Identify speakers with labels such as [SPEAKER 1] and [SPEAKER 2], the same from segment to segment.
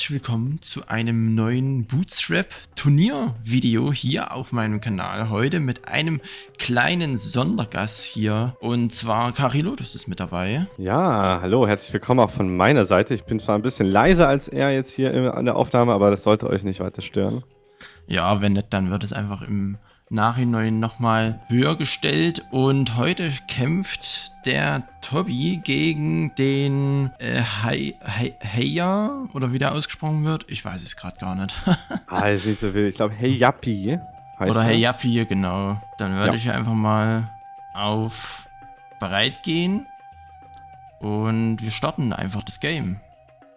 [SPEAKER 1] herzlich willkommen zu einem neuen Bootstrap-Turnier-Video hier auf meinem Kanal. Heute mit einem kleinen Sondergast hier und zwar Carilotus ist mit dabei.
[SPEAKER 2] Ja, hallo, herzlich willkommen auch von meiner Seite. Ich bin zwar ein bisschen leiser als er jetzt hier an der Aufnahme, aber das sollte euch nicht weiter stören.
[SPEAKER 1] Ja, wenn nicht, dann wird es einfach im Nachhinein nochmal höher gestellt. Und heute kämpft der Tobi gegen den Heya, oder wie der ausgesprochen wird. Ich weiß es gerade gar nicht.
[SPEAKER 2] Ist nicht so wild. Ich glaube, Hey Yappi heißt
[SPEAKER 1] Oder
[SPEAKER 2] er.
[SPEAKER 1] Heyapi, genau. Dann werde
[SPEAKER 2] Ja.
[SPEAKER 1] ich einfach mal auf bereit gehen. Und wir starten einfach das Game.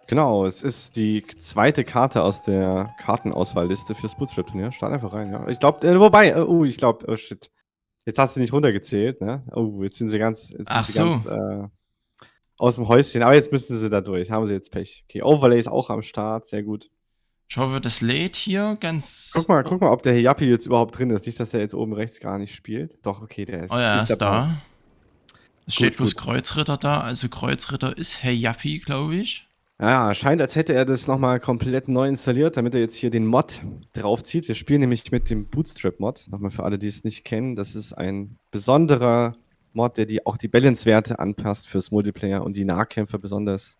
[SPEAKER 2] Genau, es ist die zweite Karte aus der Kartenauswahlliste fürs Bootstrap-Turnier. Start einfach rein, ja. Ich glaube, oh shit. Jetzt hast du nicht runtergezählt, ne? Oh, jetzt sind sie ganz
[SPEAKER 1] Ach so.
[SPEAKER 2] aus dem Häuschen. Aber jetzt müssen sie da durch. Haben sie jetzt Pech. Okay, Overlay ist auch am Start. Sehr gut.
[SPEAKER 1] Ich hoffe, das lädt hier ganz...
[SPEAKER 2] Guck mal, ob der Heyapi jetzt überhaupt drin ist. Nicht, dass der jetzt oben rechts gar nicht spielt. Doch, okay, der
[SPEAKER 1] Oh ja, er
[SPEAKER 2] ist
[SPEAKER 1] ist
[SPEAKER 2] dabei.
[SPEAKER 1] da. Es steht bloß
[SPEAKER 2] Gut.
[SPEAKER 1] Kreuzritter da. Also Kreuzritter ist Heyapi, glaube ich.
[SPEAKER 2] Ja, scheint, als hätte er das nochmal komplett neu installiert, damit er jetzt hier den Mod draufzieht. Wir spielen nämlich mit dem Bootstrap-Mod. Nochmal für alle, die es nicht kennen. Das ist ein besonderer Mod, der auch die Balance-Werte anpasst fürs Multiplayer und die Nahkämpfer besonders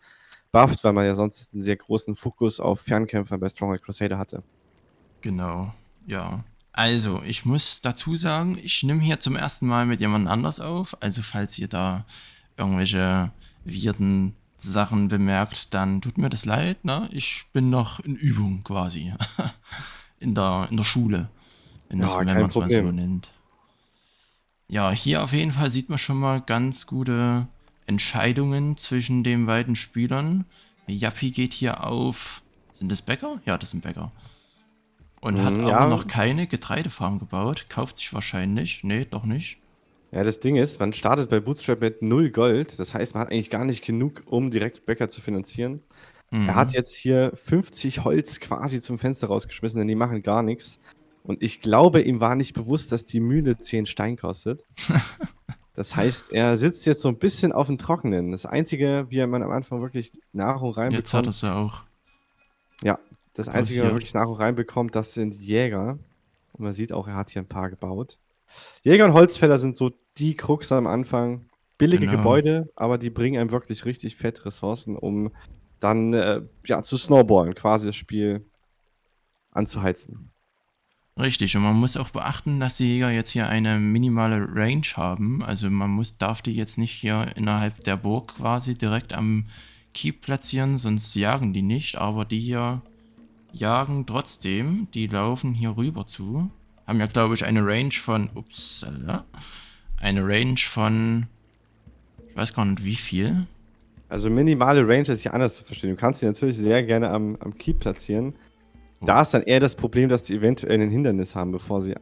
[SPEAKER 2] bufft, weil man ja sonst einen sehr großen Fokus auf Fernkämpfer bei Stronghold Crusader hatte.
[SPEAKER 1] Genau, ja. Also, ich muss dazu sagen, ich nehme hier zum ersten Mal mit jemand anders auf. Also, falls ihr da irgendwelche weirden Sachen bemerkt, dann tut mir das leid, ne? Ich bin noch in Übung quasi. in der Schule, wenn man es mal so nennt. Ja, hier auf jeden Fall sieht man schon mal ganz gute Entscheidungen zwischen den beiden Spielern. Yappi geht hier auf... Sind das Bäcker? Ja, das sind Bäcker. Und hat aber noch keine Getreidefarm gebaut. Kauft sich wahrscheinlich. Nee, doch nicht.
[SPEAKER 2] Ja, das Ding ist, man startet bei Bootstrap mit 0 Gold. Das heißt, man hat eigentlich gar nicht genug, um direkt Bäcker zu finanzieren. Er hat jetzt hier 50 Holz quasi zum Fenster rausgeschmissen, denn die machen gar nichts. Und ich glaube, ihm war nicht bewusst, dass die Mühle 10 Stein kostet. Das heißt, er sitzt jetzt so ein bisschen auf dem Trockenen. Das Einzige, wie man am Anfang wirklich Nahrung reinbekommt.
[SPEAKER 1] Jetzt hat er es ja auch.
[SPEAKER 2] Ja, das Einzige, wie man wirklich Nahrung reinbekommt, das sind Jäger. Und man sieht auch, er hat hier ein paar gebaut. Jäger und Holzfäller sind so die Krux am Anfang. Billige Gebäude, aber die bringen einem wirklich richtig fett Ressourcen, um dann zu snowballen, quasi das Spiel anzuheizen.
[SPEAKER 1] Richtig, und man muss auch beachten, dass die Jäger jetzt hier eine minimale Range haben. Also man darf die jetzt nicht hier innerhalb der Burg quasi direkt am Keep platzieren, sonst jagen die nicht. Aber die hier jagen trotzdem. Die laufen hier rüber zu. Haben ja, glaube ich, eine Range von... Upsala. Eine Range von... Ich weiß gar nicht, wie viel.
[SPEAKER 2] Also minimale Range ist ja anders zu verstehen. Du kannst die natürlich sehr gerne am Keep platzieren. Da ist dann eher das Problem, dass die eventuell ein Hindernis haben, bevor sie...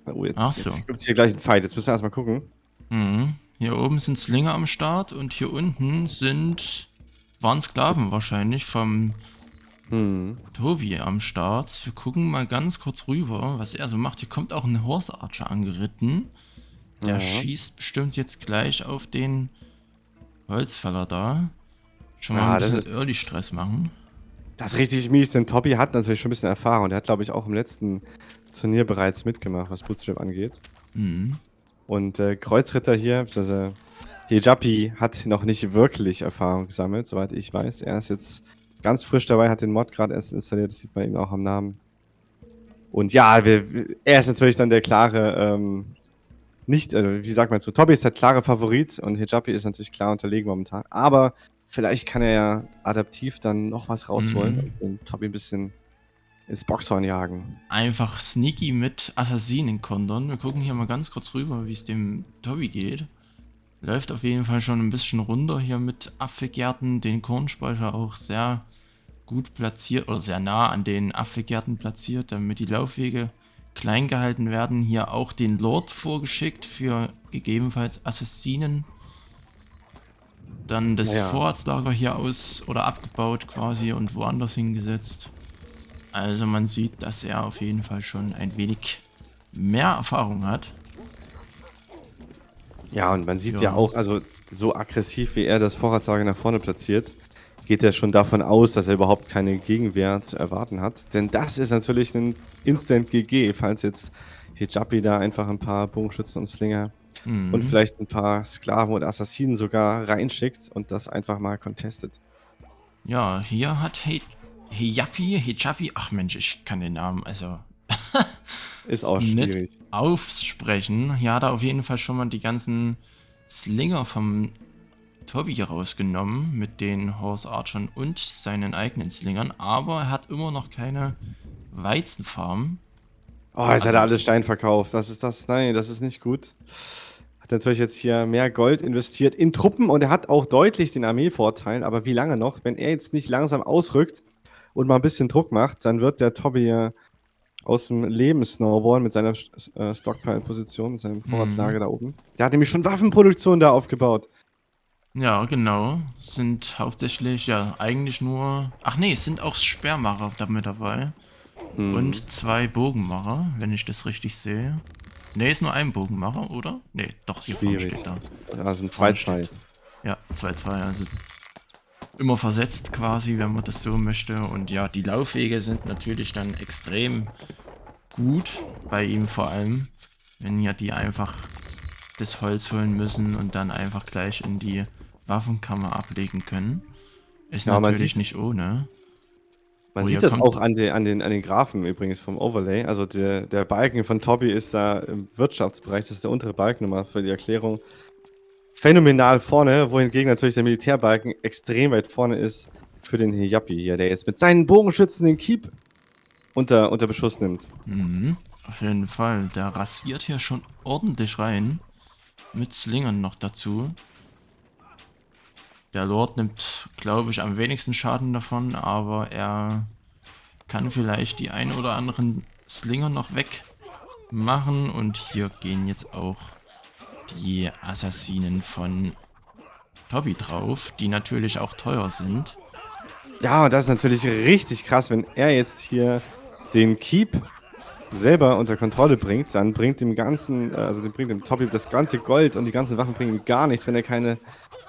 [SPEAKER 2] Oh, jetzt gibt es hier gleich einen Fight. Jetzt müssen wir erstmal gucken.
[SPEAKER 1] Hier oben sind Slinger am Start und hier unten waren Sklaven wahrscheinlich vom Tobi am Start. Wir gucken mal ganz kurz rüber, was er so macht. Hier kommt auch ein Horse Archer angeritten. Der schießt bestimmt jetzt gleich auf den Holzfäller da. Schon mal ein bisschen Early Stress machen.
[SPEAKER 2] Das ist richtig mies, denn Tobi hat natürlich schon ein bisschen Erfahrung. Der hat, glaube ich, auch im letzten Turnier bereits mitgemacht, was Bootstrap angeht. Und Kreuzritter hier, also Heyapi, hat noch nicht wirklich Erfahrung gesammelt, soweit ich weiß. Er ist jetzt ganz frisch dabei, hat den Mod gerade erst installiert, das sieht man ihm auch am Namen. Und ja, er ist natürlich dann der klare, wie sagt man so, Tobi ist der klare Favorit und Heyapi ist natürlich klar unterlegen momentan. Aber vielleicht kann er ja adaptiv dann noch was rausholen und den Tobi ein bisschen ins Boxhorn jagen.
[SPEAKER 1] Einfach sneaky mit Assassinen kontern. Wir gucken hier mal ganz kurz rüber, wie es dem Tobi geht. Läuft auf jeden Fall schon ein bisschen runter hier mit Apfelgärten, den Kornspeicher auch sehr gut platziert oder sehr nah an den Apfelgärten platziert, damit die Laufwege klein gehalten werden. Hier auch den Lord vorgeschickt für gegebenenfalls Assassinen. Dann das Vorratslager hier abgebaut quasi und woanders hingesetzt. Also man sieht, dass er auf jeden Fall schon ein wenig mehr Erfahrung hat.
[SPEAKER 2] Ja, und man sieht ja auch, also so aggressiv wie er das Vorratslager nach vorne platziert, geht er schon davon aus, dass er überhaupt keine Gegenwehr zu erwarten hat. Denn das ist natürlich ein Instant GG, falls jetzt Hijabi da einfach ein paar Bogenschützen und Slinger und
[SPEAKER 1] Mhm.
[SPEAKER 2] vielleicht ein paar Sklaven und Assassinen sogar reinschickt und das einfach mal contestet.
[SPEAKER 1] Ja, hier hat Hijabi, ach Mensch, ich kann den Namen also
[SPEAKER 2] Ist auch
[SPEAKER 1] nicht
[SPEAKER 2] schwierig.
[SPEAKER 1] aussprechen. Hier hat er auf jeden Fall schon mal die ganzen Slinger vom Tobi rausgenommen mit den Horse Archern und seinen eigenen Slingern, aber er hat immer noch keine Weizenfarm.
[SPEAKER 2] Oh, jetzt hat er
[SPEAKER 1] Also,
[SPEAKER 2] alles Stein verkauft. Was ist das? Nein, das ist nicht gut. Hat natürlich jetzt hier mehr Gold investiert in Truppen und er hat auch deutlich den Armeevorteil. Aber wie lange noch? Wenn er jetzt nicht langsam ausrückt und mal ein bisschen Druck macht, dann wird der Tobi ja aus dem Leben snowballen mit seiner Stockpile-Position, mit seinem Vorratslager da oben. Der hat nämlich schon Waffenproduktion da aufgebaut.
[SPEAKER 1] ja, genau. Sind hauptsächlich, ja, eigentlich nur. Ach nee, es sind auch Sperrmacher da mit dabei.
[SPEAKER 2] Hm,
[SPEAKER 1] Und 2 Bogenmacher, wenn ich das richtig sehe. Nee, ist nur ein Bogenmacher, oder? Nee, doch, hier vorne
[SPEAKER 2] schwierig.
[SPEAKER 1] steht da.
[SPEAKER 2] Also ein
[SPEAKER 1] Vorne
[SPEAKER 2] 2-2.
[SPEAKER 1] steht. Ja, 2-2, also immer versetzt quasi, wenn man das so möchte. Und ja, die Laufwege sind natürlich dann extrem gut, bei ihm vor allem. Wenn ja die einfach das Holz holen müssen und dann einfach gleich in die Waffenkammer ablegen können. Ist
[SPEAKER 2] Ja,
[SPEAKER 1] natürlich nicht ohne.
[SPEAKER 2] man
[SPEAKER 1] Oh, hier
[SPEAKER 2] sieht das auch
[SPEAKER 1] kommt.
[SPEAKER 2] an den Graphen übrigens vom Overlay. Also der Balken von Tobi ist da im Wirtschaftsbereich, das ist der untere Balken nochmal für die Erklärung, phänomenal vorne, wohingegen natürlich der Militärbalken extrem weit vorne ist für den Hijapi hier, der jetzt mit seinen Bogenschützen den Keep unter Beschuss nimmt.
[SPEAKER 1] Mhm, auf jeden Fall. Der rasiert hier schon ordentlich rein. Mit Slingern noch dazu. Der Lord nimmt, glaube ich, am wenigsten Schaden davon, aber er kann vielleicht die ein oder anderen Slinger noch wegmachen. Und hier gehen jetzt auch die Assassinen von Tobi drauf, die natürlich auch teuer sind.
[SPEAKER 2] Ja, und das ist natürlich richtig krass, wenn er jetzt hier den Keep selber unter Kontrolle bringt, dann bringt dem ganzen, also bringt dem Tobi das ganze Gold und die ganzen Waffen bringen ihm gar nichts, wenn er keine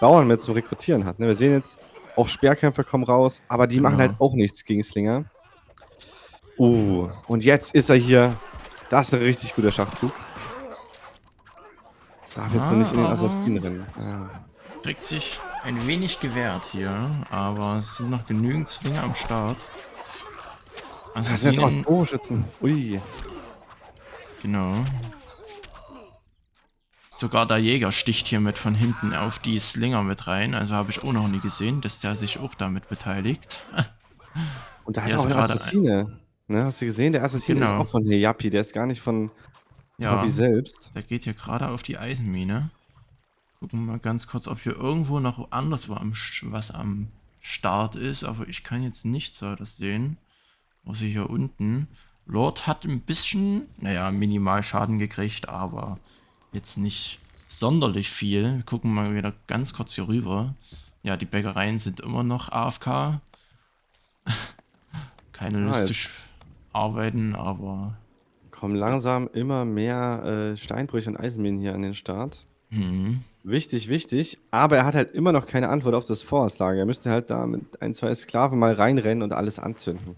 [SPEAKER 2] Bauern mehr zum Rekrutieren hat. Ne? Wir sehen jetzt, auch Speerkämpfer kommen raus, aber die machen halt
[SPEAKER 1] Genau.
[SPEAKER 2] auch nichts gegen Slinger. Und jetzt ist er hier. Das ist ein richtig guter Schachzug. Darf jetzt noch nicht in den
[SPEAKER 1] Aber
[SPEAKER 2] Assassinen rennen. Ah.
[SPEAKER 1] kriegt sich ein wenig gewehrt hier, aber es sind noch genügend Slinger am Start.
[SPEAKER 2] Das sind jetzt auch
[SPEAKER 1] Assassinen,
[SPEAKER 2] Bogenschützen. Ui.
[SPEAKER 1] genau. Sogar der Jäger sticht hier mit von hinten auf die Slinger mit rein, also habe ich auch noch nie gesehen, dass der sich auch damit beteiligt.
[SPEAKER 2] Und da ist
[SPEAKER 1] Der
[SPEAKER 2] auch
[SPEAKER 1] ist
[SPEAKER 2] ein
[SPEAKER 1] gerade,
[SPEAKER 2] Assassine. Ne, hast du gesehen? Der Assassine ist
[SPEAKER 1] genau,
[SPEAKER 2] auch von Heyapi. Der ist gar nicht von Tobi
[SPEAKER 1] ja,
[SPEAKER 2] selbst.
[SPEAKER 1] der geht hier gerade auf die Eisenmine. Gucken wir mal ganz kurz, ob hier irgendwo noch anderswo was am Start ist, aber ich kann jetzt nichts weiter sehen. Außer hier unten. Lord hat ein bisschen, naja, minimal Schaden gekriegt, aber jetzt nicht sonderlich viel. Wir gucken mal wieder ganz kurz hier rüber. Ja, die Bäckereien sind immer noch AFK. Keine
[SPEAKER 2] Ah,
[SPEAKER 1] Lust zu
[SPEAKER 2] jetzt
[SPEAKER 1] arbeiten, aber
[SPEAKER 2] kommen langsam immer mehr Steinbrüche und Eisenminen hier an den Start.
[SPEAKER 1] hm,
[SPEAKER 2] Wichtig, wichtig. Aber er hat halt immer noch keine Antwort auf das Vorratslager. Er müsste halt da mit ein, zwei Sklaven mal reinrennen und alles anzünden.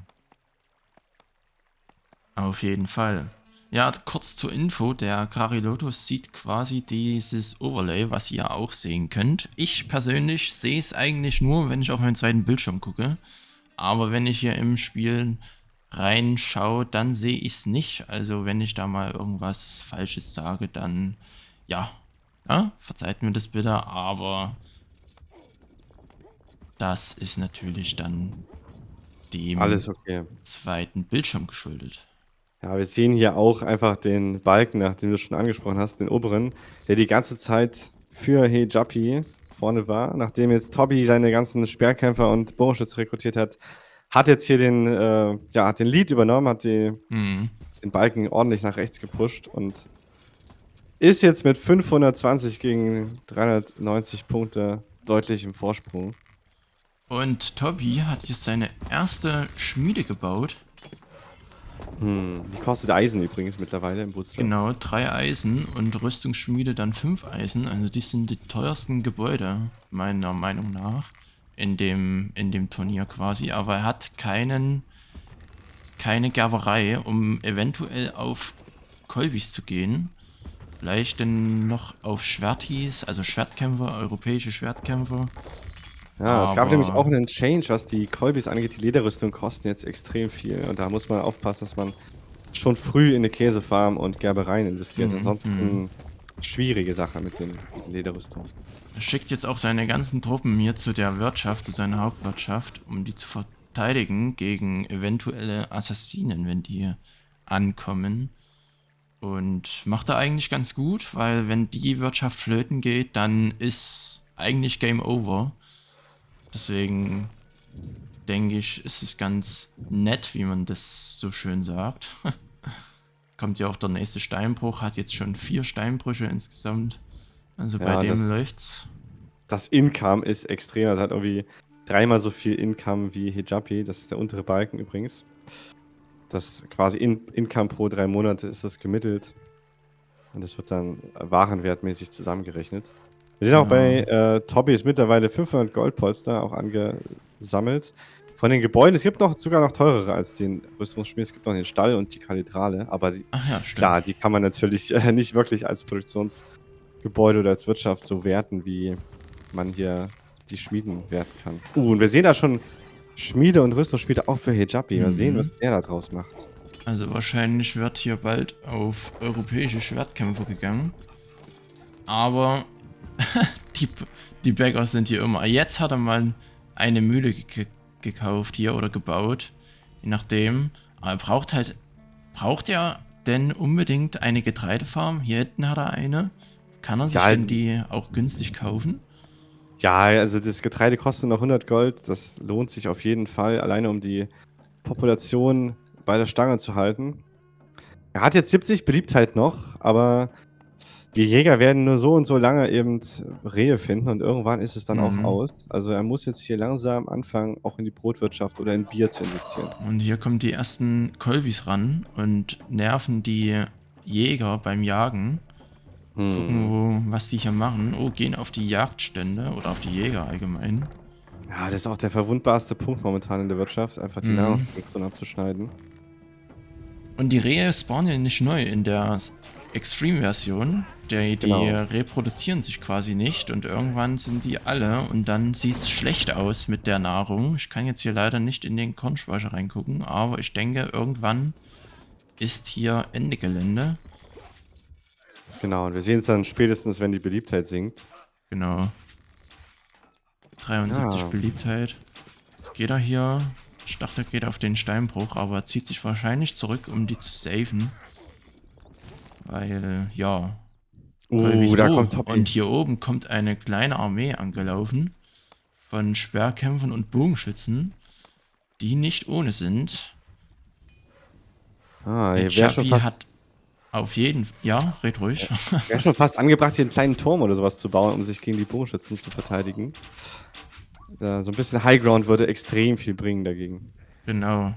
[SPEAKER 1] auf jeden Fall. Ja, kurz zur Info, der Carilotus sieht quasi dieses Overlay, was ihr auch sehen könnt. Ich persönlich sehe es eigentlich nur, wenn ich auf meinen zweiten Bildschirm gucke. Aber wenn ich hier im Spiel reinschaue, dann sehe ich es nicht. Also wenn ich da mal irgendwas Falsches sage, dann ja, verzeiht mir das bitte, aber das ist natürlich dann dem
[SPEAKER 2] Alles okay.
[SPEAKER 1] zweiten Bildschirm geschuldet.
[SPEAKER 2] Ja, wir sehen hier auch einfach den Balken, nachdem du schon angesprochen hast, den oberen, der die ganze Zeit für Hejapi vorne war. Nachdem jetzt Tobi seine ganzen Speerkämpfer und Bogenschütze rekrutiert hat, hat jetzt hier hat den Lead übernommen, hat den Balken ordentlich nach rechts gepusht und ist jetzt mit 520 gegen 390 Punkte deutlich im Vorsprung.
[SPEAKER 1] Und Tobi hat jetzt seine erste Schmiede gebaut.
[SPEAKER 2] Die kostet Eisen übrigens mittlerweile im Bootstrap.
[SPEAKER 1] Genau, 3 Eisen und Rüstungsschmiede dann 5 Eisen. Also die sind die teuersten Gebäude, meiner Meinung nach. in dem Turnier quasi, aber er hat keine Gerberei, um eventuell auf Kolbis zu gehen. Vielleicht dann noch auf Schwertis, also Schwertkämpfer, europäische Schwertkämpfer.
[SPEAKER 2] Ja, es gab nämlich auch
[SPEAKER 1] Aber,
[SPEAKER 2] einen Change, was die Kolbis angeht. Die Lederrüstung kosten jetzt extrem viel. Und da muss man aufpassen, dass man schon früh in eine Käsefarm und Gerbereien investiert. Ansonsten schwierige Sache mit den Lederrüstungen.
[SPEAKER 1] er schickt jetzt auch seine ganzen Truppen hier zu der Wirtschaft, zu seiner Hauptwirtschaft, um die zu verteidigen gegen eventuelle Assassinen, wenn die ankommen. Und macht er eigentlich ganz gut, weil wenn die Wirtschaft flöten geht, dann ist eigentlich Game Over. Deswegen denke ich, ist es ganz nett, wie man das so schön sagt. Kommt ja auch der nächste Steinbruch, hat jetzt schon 4 Steinbrüche insgesamt. Also bei
[SPEAKER 2] Ja,
[SPEAKER 1] dem läuft's.
[SPEAKER 2] das Income ist extrem. Also hat irgendwie 3-mal so viel Income wie Hijabi. Das ist der untere Balken übrigens. Das quasi Income pro 3 Monate ist das gemittelt. Und das wird dann warenwertmäßig zusammengerechnet. Wir sehen auch bei Tobby ist mittlerweile 500 Goldpolster auch angesammelt. Von den Gebäuden, es gibt sogar noch teurere als den Rüstungsschmied. Es gibt noch den Stall und die Kathedrale. Aber
[SPEAKER 1] Ach ja, stimmt.
[SPEAKER 2] klar, die kann man natürlich nicht wirklich als Produktionsgebäude oder als Wirtschaft so werten, wie man hier die Schmieden werten kann. Und wir sehen da schon Schmiede und Rüstungsschmiede auch für Hijabi. Mal sehen, was der da draus macht.
[SPEAKER 1] Also wahrscheinlich wird hier bald auf europäische Schwertkämpfer gegangen. Aber die Bäcker sind hier immer. Jetzt hat er mal eine Mühle gekauft hier oder gebaut. Je nachdem. Aber braucht er denn unbedingt eine Getreidefarm? Hier hinten hat er eine. Kann er sich denn die auch günstig kaufen?
[SPEAKER 2] Ja, also das Getreide kostet noch 100 Gold. Das lohnt sich auf jeden Fall, alleine um die Population bei der Stange zu halten. Er hat jetzt 70 Beliebtheit noch, aber die Jäger werden nur so und so lange eben Rehe finden und irgendwann ist es dann auch aus. Also er muss jetzt hier langsam anfangen, auch in die Brotwirtschaft oder in Bier zu investieren.
[SPEAKER 1] Und hier kommen die ersten Kolbis ran und nerven die Jäger beim Jagen. Gucken, was die hier machen. Oh, gehen auf die Jagdstände oder auf die Jäger allgemein.
[SPEAKER 2] Ja, das ist auch der verwundbarste Punkt momentan in der Wirtschaft, einfach die Nahrungsproduktion abzuschneiden.
[SPEAKER 1] Und die Rehe spawnen ja nicht neu in der Extreme-Version. Die reproduzieren sich quasi nicht und irgendwann sind die alle und dann sieht es schlecht aus mit der Nahrung. Ich kann jetzt hier leider nicht in den Kornspeicher reingucken, aber ich denke, irgendwann ist hier Ende Gelände.
[SPEAKER 2] Genau, und wir sehen es dann spätestens, wenn die Beliebtheit sinkt.
[SPEAKER 1] Genau. 73 Beliebtheit. Jetzt geht er hier. Ich dachte, er geht auf den Steinbruch, aber er zieht sich wahrscheinlich zurück, um die zu saven. Weil, ja.
[SPEAKER 2] Da kommt Tobby.
[SPEAKER 1] Und hier oben kommt eine kleine Armee angelaufen. Von Speerkämpfern und Bogenschützen. Die nicht ohne sind.
[SPEAKER 2] Chappie
[SPEAKER 1] hat auf jeden Fall. Ja, red ruhig.
[SPEAKER 2] Wäre schon fast angebracht, hier einen kleinen Turm oder sowas zu bauen, um sich gegen die Bogenschützen zu verteidigen. So ein bisschen Highground würde extrem viel bringen dagegen.
[SPEAKER 1] Genau.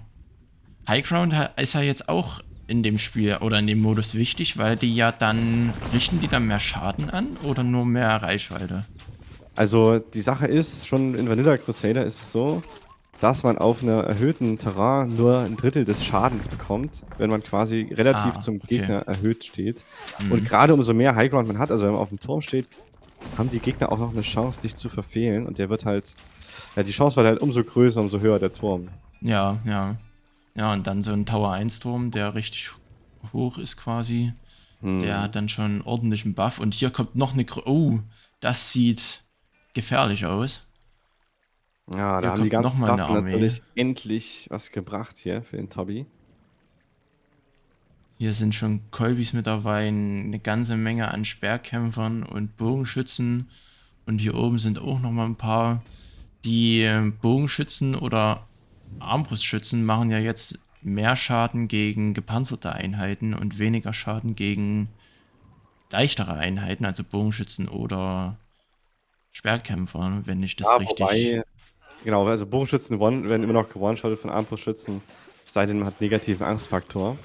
[SPEAKER 1] Highground ist ja jetzt auch in dem Spiel oder in dem Modus wichtig, weil die ja dann, richten die dann mehr Schaden an oder nur mehr Reichweite?
[SPEAKER 2] Also die Sache ist, schon in Vanilla Crusader ist es so, dass man auf einer erhöhten Terrain nur 1/3 des Schadens bekommt, wenn man quasi relativ zum Gegner erhöht steht. Und gerade umso mehr Highground man hat, also wenn man auf dem Turm steht, haben die Gegner auch noch eine Chance, dich zu verfehlen. Und der wird halt, ja, die Chance wird halt umso größer, umso höher der Turm.
[SPEAKER 1] Ja, ja. Ja, und dann so ein Tower 1 Turm, der richtig hoch ist quasi. Der hat dann schon ordentlichen Buff. Und hier kommt noch eine... Oh, das sieht gefährlich aus.
[SPEAKER 2] Ja, da haben die ganzen Waffen natürlich endlich was gebracht hier für den Tobby.
[SPEAKER 1] Hier sind schon Kolbis mit dabei, eine ganze Menge an Speerkämpfern und Bogenschützen. Und hier oben sind auch nochmal ein paar. Die Bogenschützen oder Armbrustschützen machen ja jetzt mehr Schaden gegen gepanzerte Einheiten und weniger Schaden gegen leichtere Einheiten, also Bogenschützen oder Speerkämpfer, wenn ich das richtig...
[SPEAKER 2] Wobei, genau, also Bogenschützen werden immer noch gewone-shottet von Armbrustschützen, es sei denn, man hat negativen Angstfaktor.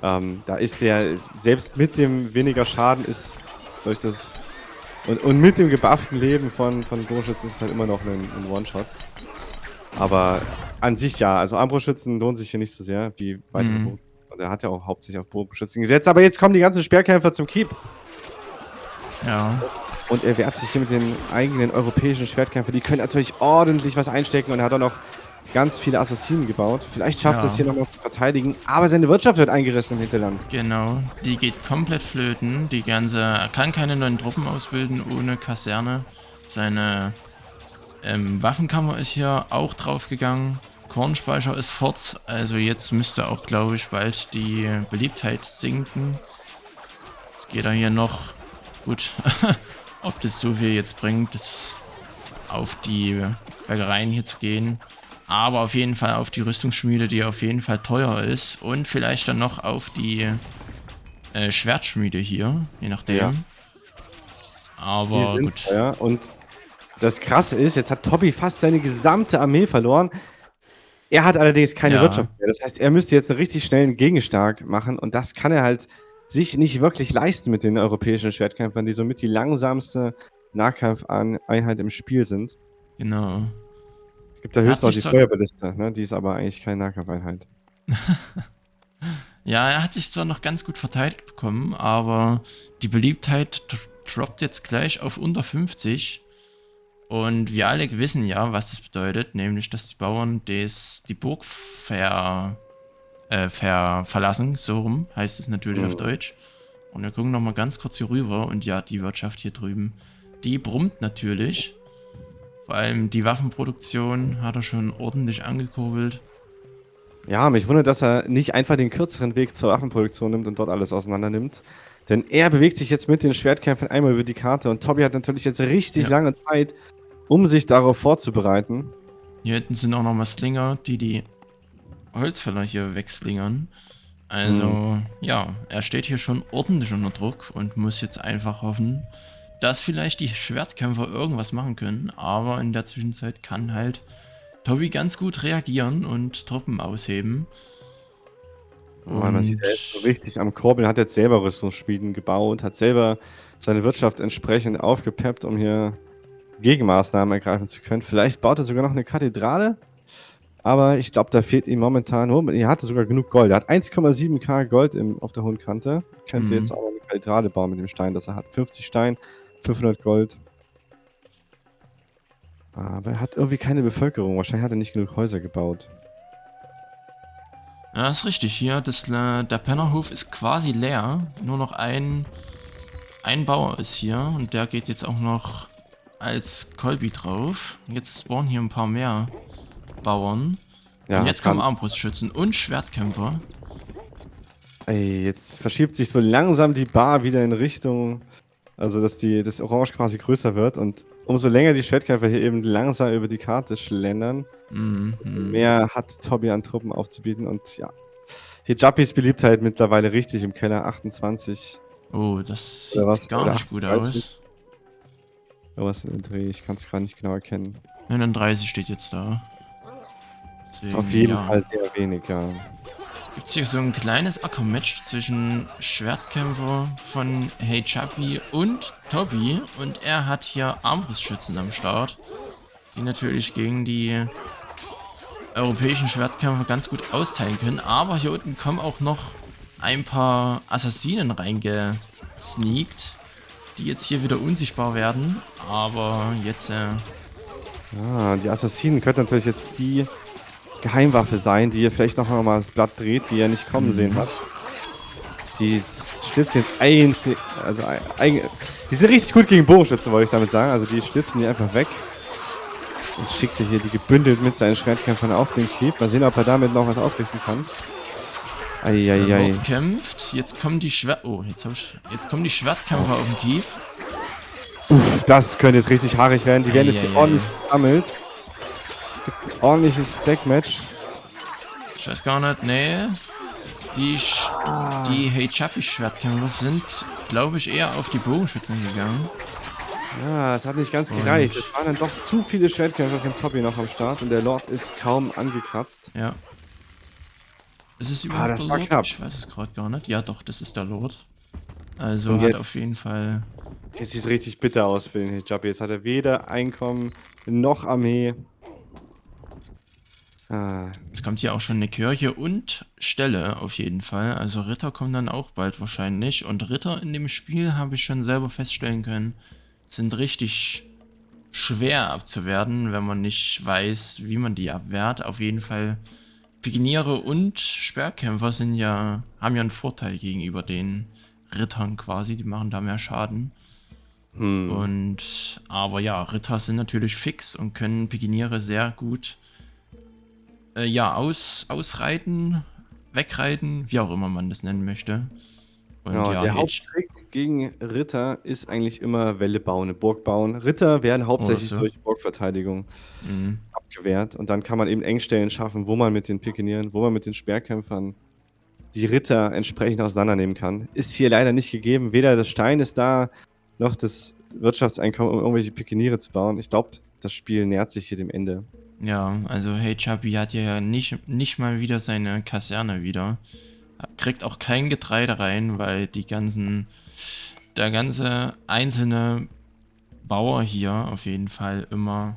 [SPEAKER 2] Da ist der, selbst mit dem weniger Schaden ist durch das Und mit dem gebufften Leben von Bogenschützen ist es halt immer noch ein One-Shot. Aber an sich ja, also Armbrustschützen lohnt sich hier nicht so sehr wie weitere Bogen. Und er hat ja auch hauptsächlich auf Bogenschützen gesetzt. Aber jetzt kommen die ganzen Speerkämpfer zum Keep.
[SPEAKER 1] Ja.
[SPEAKER 2] Und er wehrt sich hier mit den eigenen europäischen Schwertkämpfern. Die können natürlich ordentlich was einstecken und er hat auch noch ganz viele Assassinen gebaut. Vielleicht schafft er es hier nochmal zu verteidigen, aber seine Wirtschaft wird eingerissen im Hinterland.
[SPEAKER 1] Genau, die geht komplett flöten. Er kann keine neuen Truppen ausbilden ohne Kaserne. Seine Waffenkammer ist hier auch draufgegangen. Kornspeicher ist fort. Also jetzt müsste auch, glaube ich, bald die Beliebtheit sinken. Jetzt geht er hier noch. Gut, ob das so viel jetzt bringt, das auf die Bergereien hier zu gehen. Aber auf jeden Fall auf die Rüstungsschmiede, die auf jeden Fall teuer ist. Und vielleicht dann noch auf die Schwertschmiede hier, je nachdem. Ja. Aber
[SPEAKER 2] die sind
[SPEAKER 1] gut.
[SPEAKER 2] Teuer. Und das Krasse ist, jetzt hat Tobi fast seine gesamte Armee verloren. Er hat allerdings keine Wirtschaft mehr. Das heißt, er müsste jetzt einen richtig schnellen Gegenstark machen. Und das kann er halt sich nicht wirklich leisten mit den europäischen Schwertkämpfern, die somit die langsamste Nahkampfeinheit im Spiel sind.
[SPEAKER 1] Genau.
[SPEAKER 2] Es gibt da höchstens noch die Feuerballiste, ne? Die ist aber eigentlich keine Nahkampfeinheit.
[SPEAKER 1] Ja, er hat sich zwar noch ganz gut verteidigt bekommen, aber die Beliebtheit droppt jetzt gleich auf unter 50. Und wir alle wissen ja, was das bedeutet, nämlich, dass die Bauern die Burg verlassen, so rum heißt es natürlich auf Deutsch. Und wir gucken nochmal ganz kurz hier rüber und ja, die Wirtschaft hier drüben, die brummt natürlich. Vor allem die Waffenproduktion hat er schon ordentlich angekurbelt.
[SPEAKER 2] Ja, mich wundert, dass er nicht einfach den kürzeren Weg zur Waffenproduktion nimmt und dort alles auseinander nimmt. Denn er bewegt sich jetzt mit den Schwertkämpfern einmal über die Karte und Tobi hat natürlich jetzt richtig lange Zeit, um sich darauf vorzubereiten.
[SPEAKER 1] Hier hinten sind auch nochmal Slinger, die Holzfäller hier wegslingern. Also, ja, er steht hier schon ordentlich unter Druck und muss jetzt einfach hoffen, dass vielleicht die Schwertkämpfer irgendwas machen können. Aber in der Zwischenzeit kann halt Tobi ganz gut reagieren und Truppen ausheben.
[SPEAKER 2] Und man sieht, er ist so richtig am Kurbeln, hat jetzt selber Rüstungsschmieden gebaut, hat selber seine Wirtschaft entsprechend aufgepeppt, um hier Gegenmaßnahmen ergreifen zu können. Vielleicht baut er sogar noch eine Kathedrale, aber ich glaube, da fehlt ihm momentan, er hatte sogar genug Gold. Er hat 1,7k Gold auf der hohen Kante. Könnte jetzt auch noch eine Kathedrale bauen mit dem Stein, das er hat. 50 Stein, 500 Gold. Aber er hat irgendwie keine Bevölkerung. Wahrscheinlich hat er nicht genug Häuser gebaut.
[SPEAKER 1] Ja, ist richtig. Hier, der Pennerhof ist quasi leer. Nur noch ein Bauer ist hier und der geht jetzt auch noch als Kolbi drauf. Jetzt spawnen hier ein paar mehr Bauern. Ja, und jetzt kommen Armbrustschützen und Schwertkämpfer.
[SPEAKER 2] Ey, jetzt verschiebt sich so langsam die Bar wieder in Richtung, also dass das Orange quasi größer wird und umso länger die Schwertkämpfer hier eben langsam über die Karte schlendern, mehr hat Tobi an Truppen aufzubieten und ja. Hijapis Beliebtheit mittlerweile richtig im Keller, 28.
[SPEAKER 1] Oh, das sieht gar nicht gut aus.
[SPEAKER 2] Was in dem Dreh, ich kann es gerade nicht genau erkennen.
[SPEAKER 1] 39 steht jetzt da.
[SPEAKER 2] Deswegen, ist auf jeden Fall sehr wenig, ja.
[SPEAKER 1] Es gibt hier so ein kleines Ackermatch zwischen Schwertkämpfer von Hijapi und Tobi und er hat hier Armbrustschützen am Start, die natürlich gegen die europäischen Schwertkämpfer ganz gut austeilen können, aber hier unten kommen auch noch ein paar Assassinen reingesneakt, die jetzt hier wieder unsichtbar werden, aber jetzt
[SPEAKER 2] die Assassinen könnten natürlich jetzt die Geheimwaffe sein, die ihr vielleicht noch mal das Blatt dreht, die ihr nicht kommen sehen habt. Die schlitzen jetzt die sind richtig gut gegen Bogenschützen, wollte ich damit sagen. Also die schlitzen die einfach weg. Jetzt schickt sich hier die gebündelt mit seinen Schwertkämpfern auf den Keep. Mal sehen, ob er damit noch was ausrichten kann.
[SPEAKER 1] Eieiei. kämpft. Jetzt kommen die jetzt kommen die Schwertkämpfer auf den Keep.
[SPEAKER 2] Uff, das könnte jetzt richtig haarig werden. Die werden jetzt hier ordentlich gesammelt. Ordentliches Stack-Match.
[SPEAKER 1] Ich weiß gar nicht, nee. Die Hijapi-Schwertkämpfer sind, glaube ich, eher auf die Bogenschützen gegangen.
[SPEAKER 2] Ja, es hat nicht ganz gereicht. Es waren dann doch zu viele Schwertkämpfer von Tobi noch am Start und der Lord ist kaum angekratzt.
[SPEAKER 1] Ja. Ist es überhaupt
[SPEAKER 2] das
[SPEAKER 1] der
[SPEAKER 2] war
[SPEAKER 1] Lord?
[SPEAKER 2] knapp.
[SPEAKER 1] Ich weiß es gerade gar nicht. Ja, doch, das ist der Lord. Also hat auf jeden Fall
[SPEAKER 2] Jetzt sieht es richtig bitter aus für den Hijabi. Jetzt hat er weder Einkommen noch Armee. Ah.
[SPEAKER 1] Es kommt hier auch schon eine Kirche und Ställe auf jeden Fall. Also Ritter kommen dann auch bald wahrscheinlich. Und Ritter in dem Spiel, habe ich schon selber feststellen können, sind richtig schwer abzuwehren, wenn man nicht weiß, wie man die abwehrt. Auf jeden Fall Pikiniere und Speerkämpfer haben ja einen Vorteil gegenüber den Rittern quasi. Die machen da mehr Schaden. Aber ja, Ritter sind natürlich fix und können Pikiniere sehr gut ausreiten, wegreiten, wie auch immer man das nennen möchte. Und
[SPEAKER 2] Genau,
[SPEAKER 1] ja,
[SPEAKER 2] der Haupttrick gegen Ritter ist eigentlich immer Wälle bauen, eine Burg bauen. Ritter werden hauptsächlich
[SPEAKER 1] so.
[SPEAKER 2] durch Burgverteidigung abgewehrt. Und dann kann man eben Engstellen schaffen, wo man mit den Pikinieren, wo man mit den Speerkämpfern die Ritter entsprechend auseinandernehmen kann. Ist hier leider nicht gegeben. Weder das Stein ist da, noch das Wirtschaftseinkommen, um irgendwelche Pikiniere zu bauen. Ich glaube, das Spiel nähert sich hier dem Ende.
[SPEAKER 1] Ja, also Hey Chubby hat ja nicht mal wieder seine Kaserne wieder. Kriegt auch kein Getreide rein, weil der ganze einzelne Bauer hier auf jeden Fall immer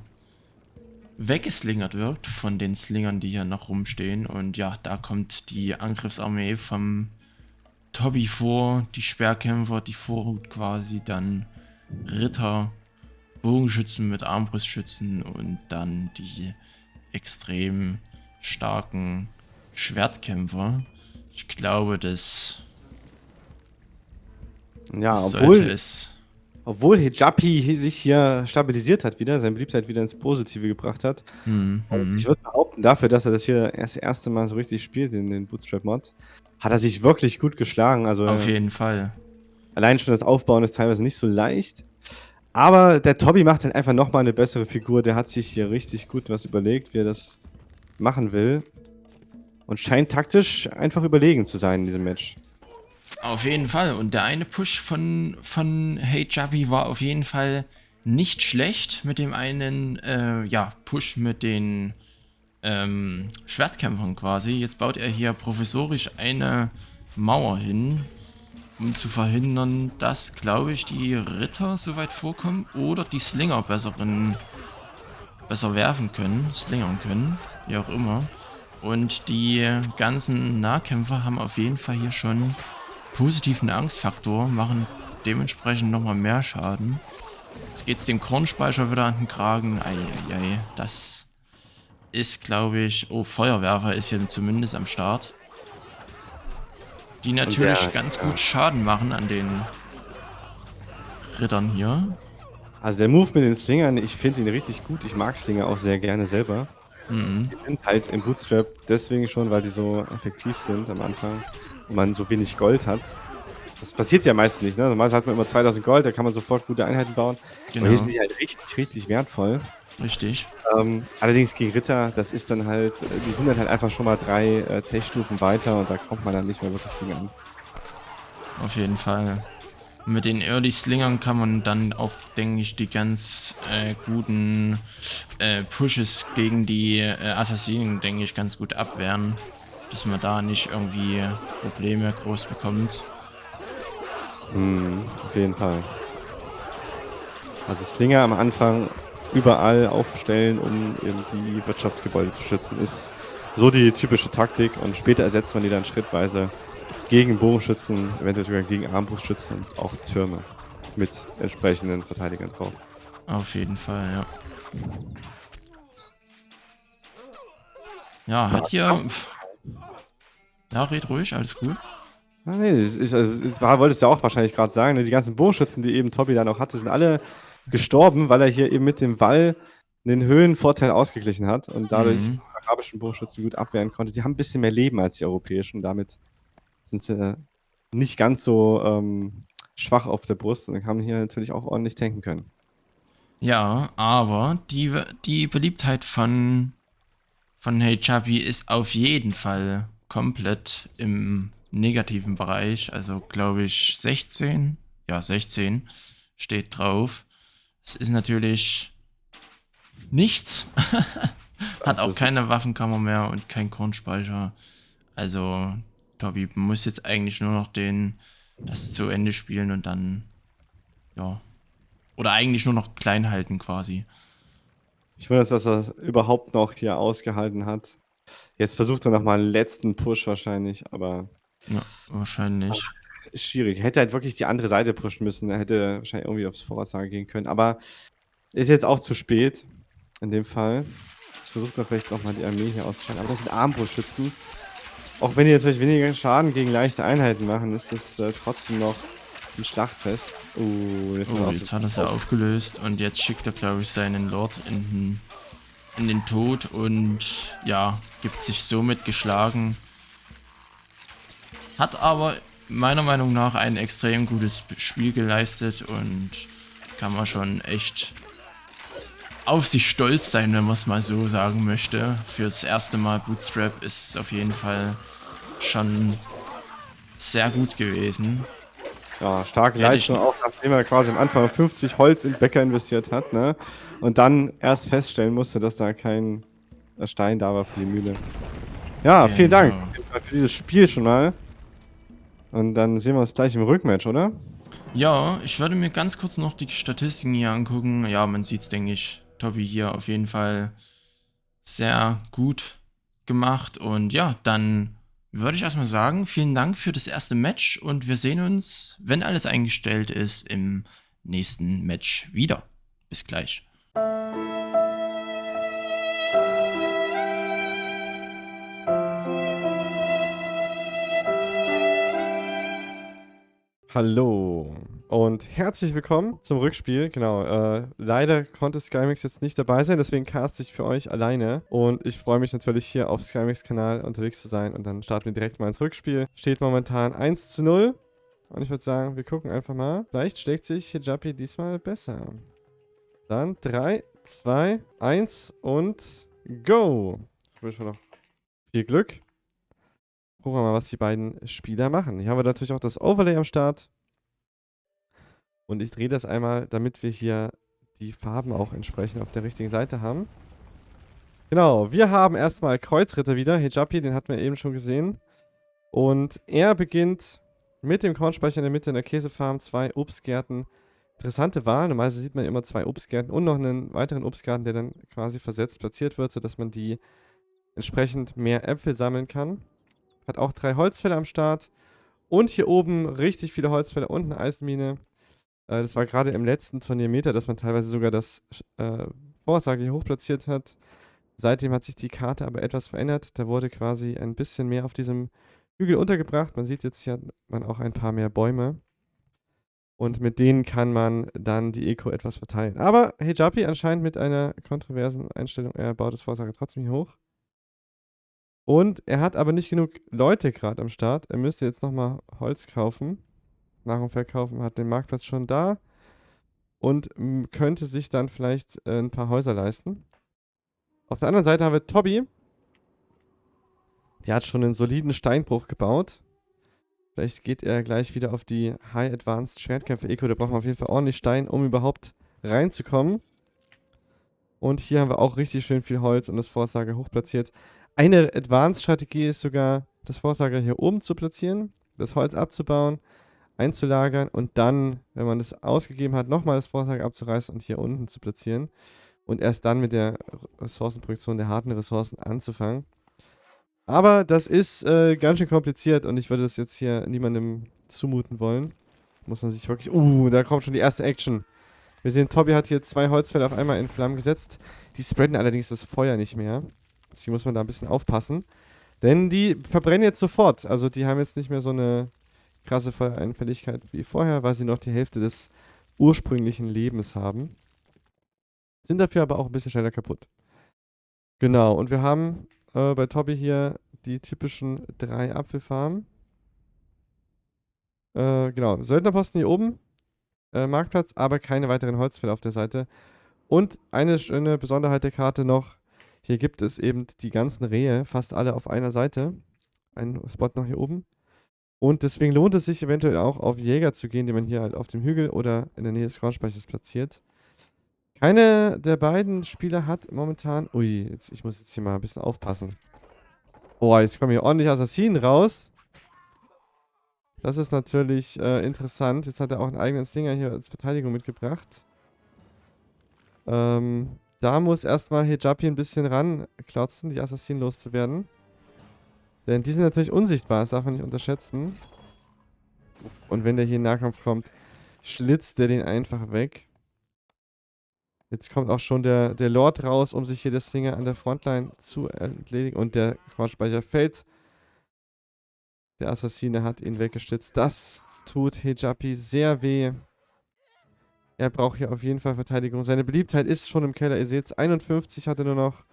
[SPEAKER 1] weggeslingert wird von den Slingern, die hier noch rumstehen. Und ja, da kommt die Angriffsarmee vom Tobby vor, die Speerkämpfer, die Vorhut quasi, dann Ritter, Bogenschützen mit Armbrustschützen und dann die extrem starken Schwertkämpfer. Ich glaube, das sollte es.
[SPEAKER 2] Obwohl Hijabi sich hier stabilisiert hat wieder, seine Beliebtheit wieder ins Positive gebracht hat. Und ich würde behaupten, dafür, dass er das hier das erste Mal so richtig spielt in den Bootstrap-Mod, hat er sich wirklich gut geschlagen. Also
[SPEAKER 1] auf jeden Fall.
[SPEAKER 2] Allein schon das Aufbauen ist teilweise nicht so leicht. Aber der Tobby macht halt einfach nochmal eine bessere Figur. Der hat sich hier richtig gut was überlegt, wie er das machen will. Und scheint taktisch einfach überlegen zu sein in diesem Match.
[SPEAKER 1] Auf jeden Fall. Und der eine Push von Hey Chubby war auf jeden Fall nicht schlecht. Mit dem einen Push mit den Schwertkämpfern quasi. Jetzt baut er hier provisorisch eine Mauer hin, um zu verhindern, dass, glaube ich, die Ritter so weit vorkommen oder die Slinger besser werfen können, slingern können, wie auch immer. Und die ganzen Nahkämpfer haben auf jeden Fall hier schon positiven Angstfaktor, machen dementsprechend nochmal mehr Schaden. Jetzt geht's dem Kornspeicher wieder an den Kragen. Eieiei, das ist, glaube ich... Oh, Feuerwerfer ist hier zumindest am Start. Die natürlich ganz gut Schaden machen an den Rittern hier.
[SPEAKER 2] Also der Move mit den Slingern, ich finde ihn richtig gut. Ich mag Slinger auch sehr gerne selber. Die sind halt im Bootstrap deswegen schon, weil die so effektiv sind am Anfang und man so wenig Gold hat. Das passiert ja meist nicht, ne? Normalerweise hat man immer 2000 Gold, da kann man sofort gute Einheiten bauen. Genau. Und hier sind die halt richtig, richtig wertvoll.
[SPEAKER 1] Richtig.
[SPEAKER 2] Allerdings gegen Ritter, das ist dann halt, die sind dann halt einfach schon mal 3 Tech-Stufen weiter und da kommt man dann nicht mehr wirklich gegen an.
[SPEAKER 1] Auf jeden Fall. Mit den Early Slingern kann man dann auch, denke ich, die ganz guten Pushes gegen die Assassinen, denke ich, ganz gut abwehren. Dass man da nicht irgendwie Probleme groß bekommt.
[SPEAKER 2] Auf jeden Fall. Also Slinger am Anfang überall aufstellen, um eben die Wirtschaftsgebäude zu schützen, ist so die typische Taktik und später ersetzt man die dann schrittweise gegen Bogenschützen, eventuell sogar gegen Armbrustschützen und auch Türme mit entsprechenden Verteidigern drauf.
[SPEAKER 1] Auf jeden Fall, ja. Ja, hat hier... Ja, red ruhig, alles gut.
[SPEAKER 2] Ah, nee, wolltest du ja auch wahrscheinlich gerade sagen, ne? Die ganzen Bogenschützen, die eben Tobby da noch hatte, sind alle gestorben, weil er hier eben mit dem Wall den Höhenvorteil ausgeglichen hat und dadurch die arabischen Bogenschützen gut abwehren konnte. Die haben ein bisschen mehr Leben als die europäischen, damit sind sie nicht ganz so schwach auf der Brust und haben hier natürlich auch ordentlich tanken können.
[SPEAKER 1] Ja, aber die Beliebtheit von Hey Chubby ist auf jeden Fall komplett im negativen Bereich. Also glaube ich 16. Ja, 16 steht drauf. Es ist natürlich nichts. Hat auch keine Waffenkammer mehr und kein Kornspeicher. Also Tobby muss jetzt eigentlich nur noch das zu Ende spielen und dann, ja, Oder eigentlich nur noch klein halten quasi.
[SPEAKER 2] Ich wundere, dass er es überhaupt noch hier ausgehalten hat. Jetzt versucht er nochmal einen letzten Push wahrscheinlich, aber
[SPEAKER 1] Ja, wahrscheinlich.
[SPEAKER 2] ist schwierig. Er hätte halt wirklich die andere Seite pushen müssen. Er hätte wahrscheinlich irgendwie aufs Vorratslager gehen können. Aber ist jetzt auch zu spät in dem Fall. Jetzt versucht er vielleicht nochmal die Armee hier auszuschalten. Aber das sind Armbrustschützen. Auch wenn die natürlich weniger Schaden gegen leichte Einheiten machen, ist das trotzdem noch ein Schlachtfest.
[SPEAKER 1] Jetzt hat er sie aufgelöst und jetzt schickt er, glaube ich, seinen Lord in den Tod und ja, gibt sich somit geschlagen. Hat aber meiner Meinung nach ein extrem gutes Spiel geleistet und kann man schon echt auf sich stolz sein, wenn man es mal so sagen möchte. Fürs erste Mal Bootstrap ist es auf jeden Fall schon sehr gut gewesen.
[SPEAKER 2] Ja, starke Leistung, auch nachdem er quasi am Anfang 50 Holz in Bäcker investiert hat, ne? Und dann erst feststellen musste, dass da kein Stein da war für die Mühle. Ja, vielen Dank für dieses Spiel schon mal. Und dann sehen wir uns gleich im Rückmatch, oder?
[SPEAKER 1] Ja, ich würde mir ganz kurz noch die Statistiken hier angucken. Ja, man sieht es, denke ich. Tobi hier auf jeden Fall sehr gut gemacht. Und ja, dann würde ich erstmal sagen, vielen Dank für das erste Match und wir sehen uns, wenn alles eingestellt ist, im nächsten Match wieder. Bis gleich.
[SPEAKER 2] Hallo und herzlich willkommen zum Rückspiel. Genau, leider konnte Skymix jetzt nicht dabei sein, deswegen cast ich für euch alleine. Und ich freue mich natürlich hier auf Skymix Kanal unterwegs zu sein. Und dann starten wir direkt mal ins Rückspiel. Steht momentan 1:0. Und ich würde sagen, wir gucken einfach mal. Vielleicht schlägt sich Hijapi diesmal besser. Dann 3, 2, 1 und go! Ich wünsche mir noch viel Glück. Gucken wir mal, was die beiden Spieler machen. Hier haben wir natürlich auch das Overlay am Start. Und ich drehe das einmal, damit wir hier die Farben auch entsprechend auf der richtigen Seite haben. Genau, wir haben erstmal Kreuzritter wieder. Hijapi, den hatten wir eben schon gesehen. Und er beginnt mit dem Kornspeicher in der Mitte in der Käsefarm. 2 Obstgärten. Interessante Wahl. Normalerweise sieht man immer 2 Obstgärten und noch einen weiteren Obstgarten, der dann quasi versetzt platziert wird, sodass man die entsprechend mehr Äpfel sammeln kann. Hat auch 3 Holzfäller am Start. Und hier oben richtig viele Holzfäller und eine Eisenmine. Das war gerade im letzten Turniermeter, dass man teilweise sogar das Vorhersage hier hoch platziert hat. Seitdem hat sich die Karte aber etwas verändert. Da wurde quasi ein bisschen mehr auf diesem Hügel untergebracht. Man sieht jetzt hier man auch ein paar mehr Bäume. Und mit denen kann man dann die Eco etwas verteilen. Aber Hijapi anscheinend mit einer kontroversen Einstellung. Er baut das Vorhersage trotzdem hier hoch. Und er hat aber nicht genug Leute gerade am Start. Er müsste jetzt nochmal Holz kaufen. Nahrung verkaufen, hat den Marktplatz schon da. Und könnte sich dann vielleicht ein paar Häuser leisten. Auf der anderen Seite haben wir Tobi. Der hat schon einen soliden Steinbruch gebaut. Vielleicht geht er gleich wieder auf die High Advanced Schwertkämpfe Eco. Da brauchen wir auf jeden Fall ordentlich Stein, um überhaupt reinzukommen. Und hier haben wir auch richtig schön viel Holz und das Vorsager hoch platziert. Eine Advanced-Strategie ist sogar, das Vorsager hier oben zu platzieren, das Holz abzubauen, einzulagern und dann, wenn man das ausgegeben hat, nochmal das Vorsager abzureißen und hier unten zu platzieren. Und erst dann mit der Ressourcenproduktion der harten Ressourcen anzufangen. Aber das ist ganz schön kompliziert und ich würde das jetzt hier niemandem zumuten wollen. Muss man sich wirklich... da kommt schon die erste Action. Wir sehen, Tobi hat hier 2 Holzfäller auf einmal in Flammen gesetzt. Die spreaden allerdings das Feuer nicht mehr. Deswegen muss man da ein bisschen aufpassen. Denn die verbrennen jetzt sofort. Also die haben jetzt nicht mehr so eine krasse Feuereinfälligkeit wie vorher, weil sie noch die Hälfte des ursprünglichen Lebens haben. Sind dafür aber auch ein bisschen schneller kaputt. Genau, und wir haben bei Tobi hier die typischen 3 Apfelfarmen. Genau, Söldnerposten hier oben. Marktplatz, aber keine weiteren Holzfäller auf der Seite. Und eine schöne Besonderheit der Karte noch. Hier gibt es eben die ganzen Rehe, fast alle auf einer Seite. Ein Spot noch hier oben. Und deswegen lohnt es sich eventuell auch auf Jäger zu gehen, die man hier halt auf dem Hügel oder in der Nähe des Kornspeichers platziert. Keine der beiden Spieler hat momentan... Ui, ich muss jetzt hier mal ein bisschen aufpassen. Oh, jetzt kommen hier ordentlich Assassinen raus. Das ist natürlich interessant. Jetzt hat er auch einen eigenen Slinger hier als Verteidigung mitgebracht. Da muss erstmal Hijabi ein bisschen ranklotzen, die Assassinen loszuwerden. Denn die sind natürlich unsichtbar, das darf man nicht unterschätzen. Und wenn der hier in Nahkampf kommt, schlitzt der den einfach weg. Jetzt kommt auch schon der Lord raus, um sich hier das Ding an der Frontline zu entledigen. Und der Kornspeicher fällt. Der Assassine hat ihn weggeschlitzt. Das tut Hijabi sehr weh. Er braucht hier auf jeden Fall Verteidigung. Seine Beliebtheit ist schon im Keller. Ihr seht, 51 hat er nur noch.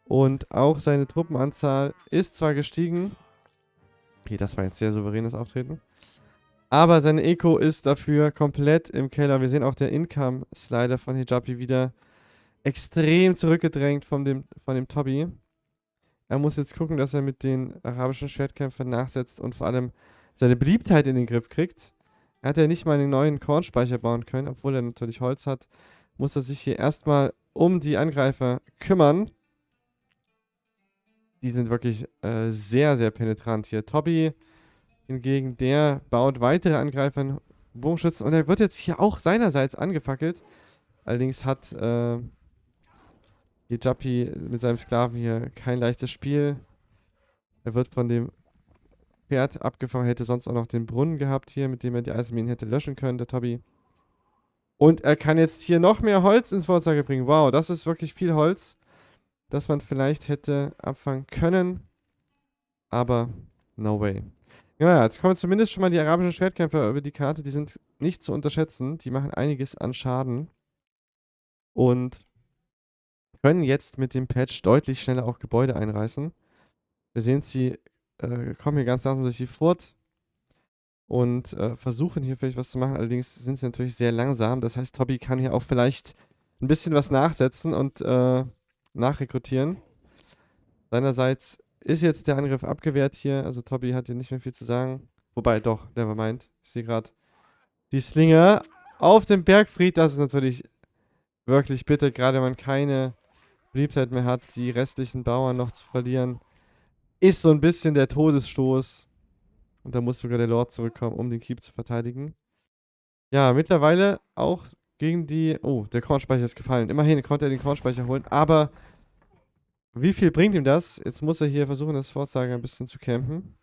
[SPEAKER 2] Und auch seine Truppenanzahl ist zwar gestiegen. Okay, das war jetzt sehr souveränes Auftreten. Aber seine Eco ist dafür komplett im Keller. Wir sehen auch der Income-Slider von Hijabi wieder extrem zurückgedrängt von dem Tobi. Er muss jetzt gucken, dass er mit den arabischen Schwertkämpfern nachsetzt und vor allem seine Beliebtheit in den Griff kriegt. Er hat ja nicht mal einen neuen Kornspeicher bauen können, obwohl er natürlich Holz hat. Muss er sich hier erstmal um die Angreifer kümmern. Die sind wirklich sehr, sehr penetrant hier. Tobi hingegen, der baut weitere Angreifer in Bogenschützen und er wird jetzt hier auch seinerseits angefackelt. Allerdings hat Hijabi mit seinem Sklaven hier kein leichtes Spiel. Er wird von dem Pferd abgefangen, hätte sonst auch noch den Brunnen gehabt hier, mit dem er die Eisenminen hätte löschen können, der Tobi. Und er kann jetzt hier noch mehr Holz ins Vorzeige bringen. Wow, das ist wirklich viel Holz, das man vielleicht hätte abfangen können. Aber no way. Ja, jetzt kommen zumindest schon mal die arabischen Schwertkämpfer über die Karte. Die sind nicht zu unterschätzen. Die machen einiges an Schaden. Und können jetzt mit dem Patch deutlich schneller auch Gebäude einreißen. Wir sehen, sie kommen hier ganz langsam durch die Furt und versuchen hier vielleicht was zu machen. Allerdings sind sie natürlich sehr langsam. Das heißt, Tobi kann hier auch vielleicht ein bisschen was nachsetzen und nachrekrutieren. Seinerseits ist jetzt der Angriff abgewehrt hier. Also Tobi hat hier nicht mehr viel zu sagen. Wobei, doch, nevermind. Ich sehe gerade die Slinge auf dem Bergfried. Das ist natürlich wirklich bitter, gerade wenn man keine Beliebtheit mehr hat, die restlichen Bauern noch zu verlieren. Ist so ein bisschen der Todesstoß. Und da muss sogar der Lord zurückkommen, um den Keep zu verteidigen. Ja, mittlerweile auch gegen die... Oh, der Kornspeicher ist gefallen. Immerhin konnte er den Kornspeicher holen, aber wie viel bringt ihm das? Jetzt muss er hier versuchen, das Fortsager ein bisschen zu campen.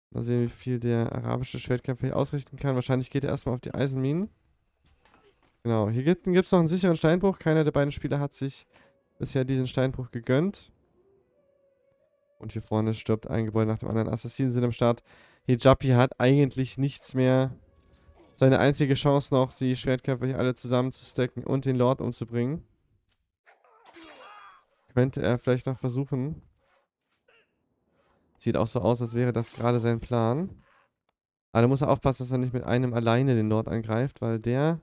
[SPEAKER 2] Mal sehen, wie viel der arabische Schwertkämpfer hier ausrichten kann. Wahrscheinlich geht er erstmal auf die Eisenminen. Genau, hier gibt es noch einen sicheren Steinbruch. Keiner der beiden Spieler hat sich bisher diesen Steinbruch gegönnt. Und hier vorne stirbt ein Gebäude nach dem anderen. Assassinen sind am Start. Hijabi hat eigentlich nichts mehr. Seine einzige Chance noch, die Schwertkämpfer hier alle zusammen zu stacken und den Lord umzubringen. Könnte er vielleicht noch versuchen. Sieht auch so aus, als wäre das gerade sein Plan. Aber da muss er aufpassen, dass er nicht mit einem alleine den Lord angreift, weil der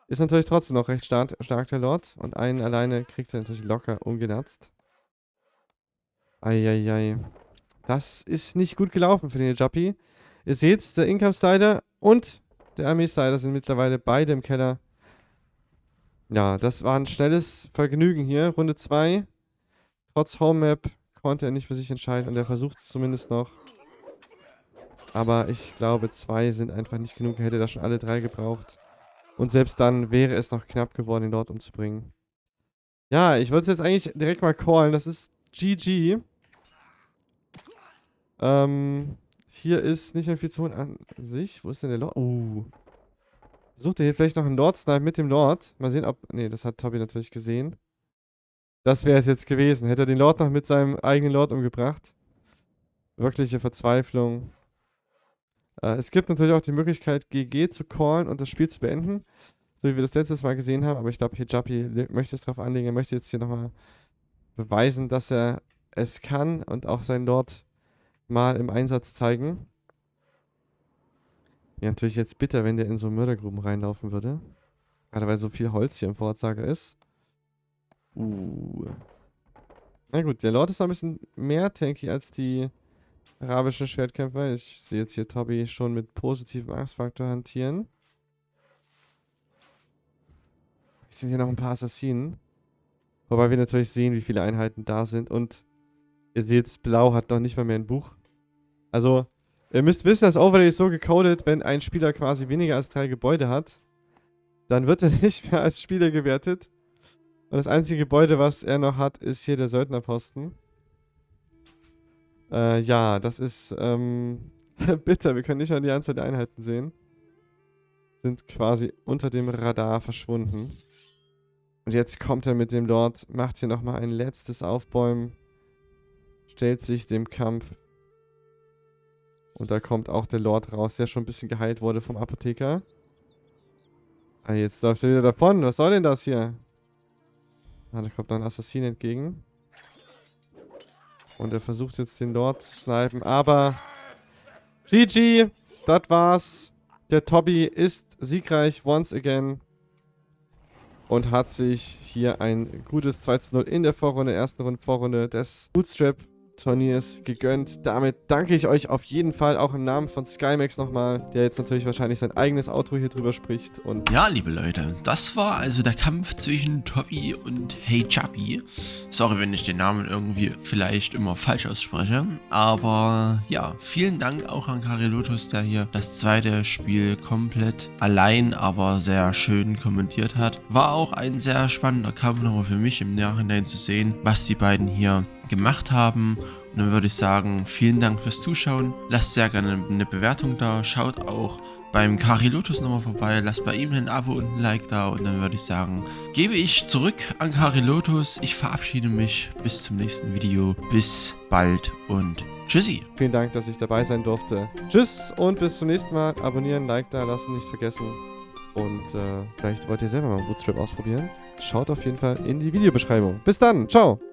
[SPEAKER 2] ist natürlich trotzdem noch recht stark, der Lord. Und einen alleine kriegt er natürlich locker umgenatzt. Eieiei. Das ist nicht gut gelaufen für den Hijabi. Ihr seht, der Income-Slider und der Armee-Slider sind mittlerweile beide im Keller. Ja, das war ein schnelles Vergnügen hier. Runde 2. Trotz Home-Map konnte er nicht für sich entscheiden und er versucht es zumindest noch. Aber ich glaube, 2 sind einfach nicht genug. Er hätte da schon alle 3 gebraucht. Und selbst dann wäre es noch knapp geworden, ihn dort umzubringen. Ja, ich wollte es jetzt eigentlich direkt mal callen. Das ist GG. Hier ist nicht mehr viel zu holen an sich. Wo ist denn der Lord? Sucht er hier vielleicht noch einen Lord-Snipe mit dem Lord? Mal sehen, ob... Ne, das hat Tobi natürlich gesehen. Das wäre es jetzt gewesen. Hätte er den Lord noch mit seinem eigenen Lord umgebracht. Wirkliche Verzweiflung. Es gibt natürlich auch die Möglichkeit, GG zu callen und das Spiel zu beenden. So wie wir das letztes Mal gesehen haben. Aber ich glaube, Hijabi möchte es drauf anlegen. Er möchte jetzt hier nochmal beweisen, dass er es kann und auch seinen Lord mal im Einsatz zeigen. Ja, natürlich jetzt bitter, wenn der in so Mördergruben reinlaufen würde. Gerade weil so viel Holz hier im Vorratslager ist. Na gut, der Lord ist noch ein bisschen mehr tanky als die arabischen Schwertkämpfer. Ich sehe jetzt hier Tobi schon mit positivem Angstfaktor hantieren. Es sind hier noch ein paar Assassinen. Wobei wir natürlich sehen, wie viele Einheiten da sind. Und ihr seht, Blau hat noch nicht mal mehr ein Buch. Also, ihr müsst wissen, das Overlay ist so gecodet, wenn ein Spieler quasi weniger als 3 Gebäude hat, dann wird er nicht mehr als Spieler gewertet. Und das einzige Gebäude, was er noch hat, ist hier der Söldnerposten. Ja, das ist bitter. Wir können nicht mal die Anzahl der Einheiten sehen. Sind quasi unter dem Radar verschwunden. Und jetzt kommt er mit dem Lord, macht hier nochmal ein letztes Aufbäumen. Stellt sich dem Kampf. Und da kommt auch der Lord raus, der schon ein bisschen geheilt wurde vom Apotheker. Ah, jetzt läuft er wieder davon. Was soll denn das hier? Ah, da kommt noch ein Assassin entgegen. Und er versucht jetzt den Lord zu snipen, aber GG, das war's. Der Tobi ist siegreich once again und hat sich hier ein gutes 2:0 in der Vorrunde, ersten Vorrunde des Bootstrap-Turniers gegönnt. Damit danke ich euch auf jeden Fall auch im Namen von Skymax nochmal, der jetzt natürlich wahrscheinlich sein eigenes Outro hier drüber spricht. Und
[SPEAKER 1] ja, liebe Leute, das war also der Kampf zwischen Tobi und HeyJappy. Sorry, wenn ich den Namen irgendwie vielleicht immer falsch ausspreche, aber ja, vielen Dank auch an Carilotus, der hier das zweite Spiel komplett allein, aber sehr schön kommentiert hat. War auch ein sehr spannender Kampf nochmal für mich im Nachhinein zu sehen, was die beiden hier gemacht haben. Und dann würde ich sagen, vielen Dank fürs Zuschauen. Lasst sehr gerne eine Bewertung da. Schaut auch beim Carilotus nochmal vorbei. Lasst bei ihm ein Abo und ein Like da. Und dann würde ich sagen, gebe ich zurück an Carilotus. Ich verabschiede mich. Bis zum nächsten Video. Bis bald und tschüssi.
[SPEAKER 2] vielen Dank, dass ich dabei sein durfte. Tschüss und bis zum nächsten Mal. Abonnieren, Like da lassen, nicht vergessen. Und vielleicht wollt ihr selber mal Bootstrap ausprobieren. Schaut auf jeden Fall in die Videobeschreibung. Bis dann. Ciao.